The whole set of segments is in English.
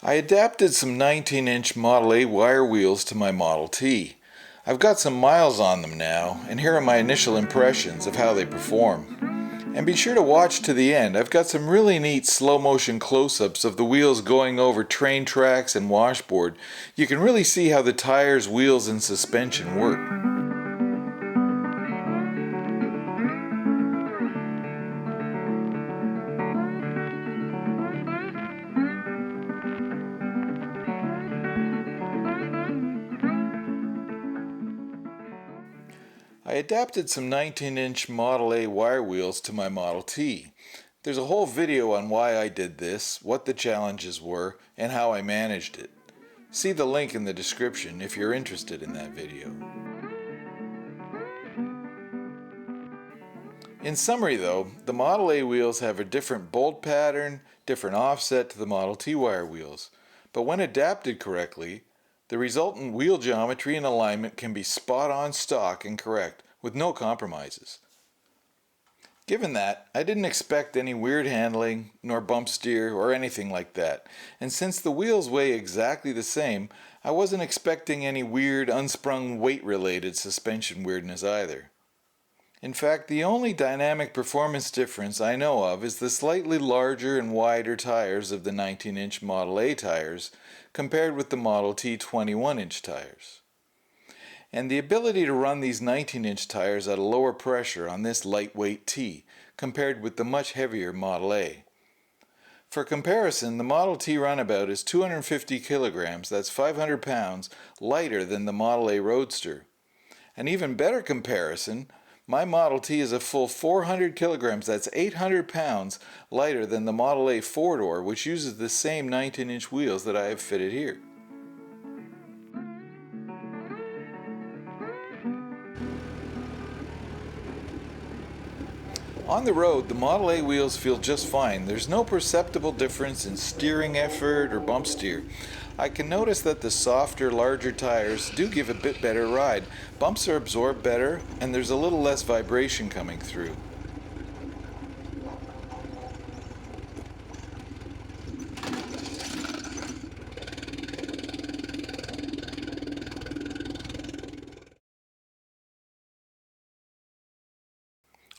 I adapted some 19-inch Model A wire wheels to my Model T. I've got some miles on them now, and here are my initial impressions of how they perform. And be sure to watch to the end. I've got some really neat slow motion close-ups of the wheels going over train tracks and washboard. You can really see how the tires, wheels, and suspension work. I adapted some 19-inch Model A wire wheels to my Model T. There's a whole video on why I did this, what the challenges were, and how I managed it. See the link in the description if you're interested in that video. In summary though, the Model A wheels have a different bolt pattern, different offset to the Model T wire wheels. But when adapted correctly, the resultant wheel geometry and alignment can be spot on stock and correct, with no compromises. Given that, I didn't expect any weird handling, nor bump steer, or anything like that. And since the wheels weigh exactly the same, I wasn't expecting any weird, unsprung weight-related suspension weirdness either. In fact, the only dynamic performance difference I know of is the slightly larger and wider tires of the 19-inch Model A tires compared with the Model T 21-inch tires. And the ability to run these 19-inch tires at a lower pressure on this lightweight T compared with the much heavier Model A. For comparison, the Model T runabout is 250 kilograms, that's 500 pounds, lighter than the Model A Roadster. An even better comparison, my Model T is a full 400 kilograms, that's 800 pounds, lighter than the Model A 4-door, which uses the same 19-inch wheels that I have fitted here. On the road, the Model A wheels feel just fine. There's no perceptible difference in steering effort or bump steer. I can notice that the softer, larger tires do give a bit better ride. Bumps are absorbed better, and there's a little less vibration coming through.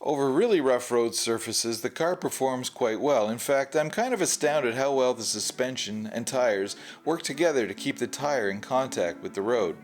Over really rough road surfaces, the car performs quite well. In fact, I'm kind of astounded how well the suspension and tires work together to keep the tire in contact with the road.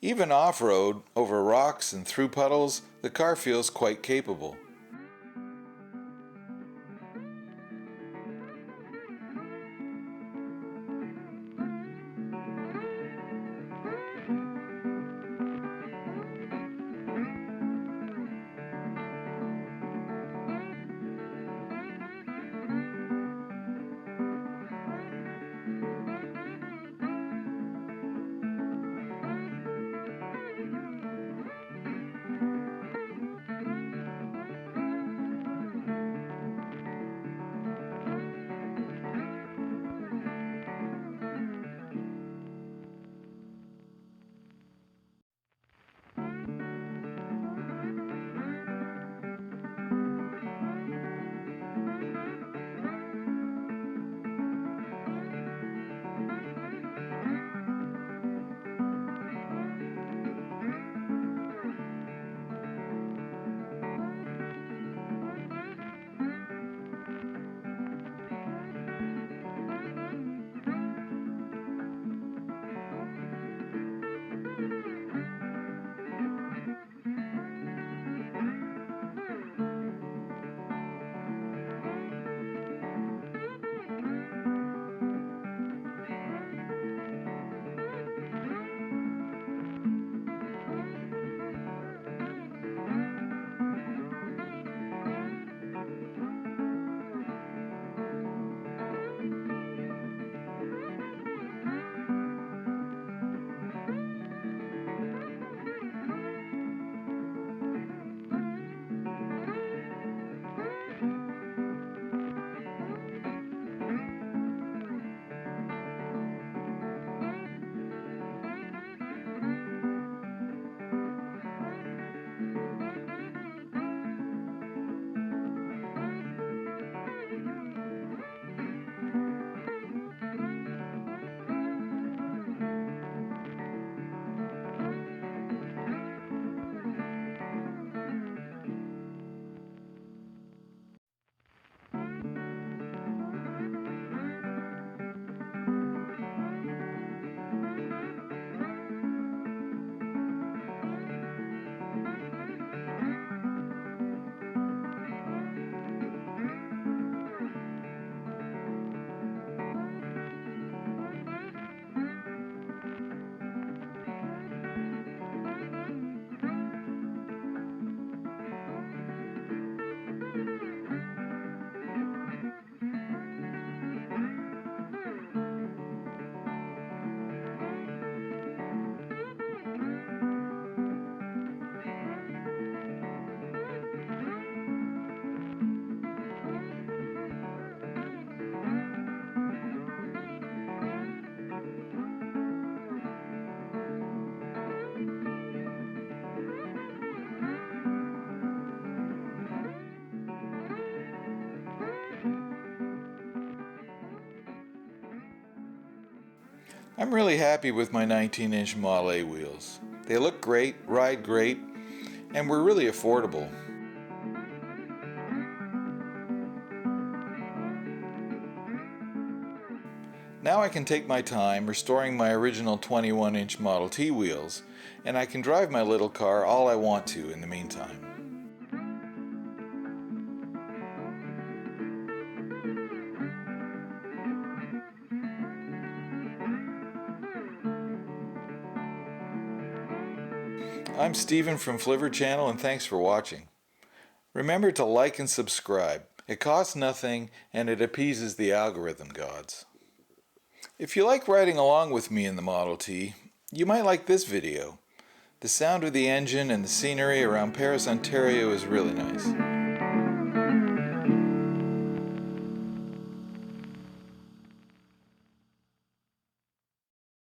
Even off-road, over rocks and through puddles, the car feels quite capable. I'm really happy with my 19-inch Model A wheels. They look great, ride great, and were really affordable. Now I can take my time restoring my original 21-inch Model T wheels, and I can drive my little car all I want to in the meantime. I'm Steven from Flivver Channel, and thanks for watching. Remember to like and subscribe. It costs nothing and it appeases the algorithm gods. If you like riding along with me in the Model T, you might like this video. The sound of the engine and the scenery around Paris, Ontario is really nice.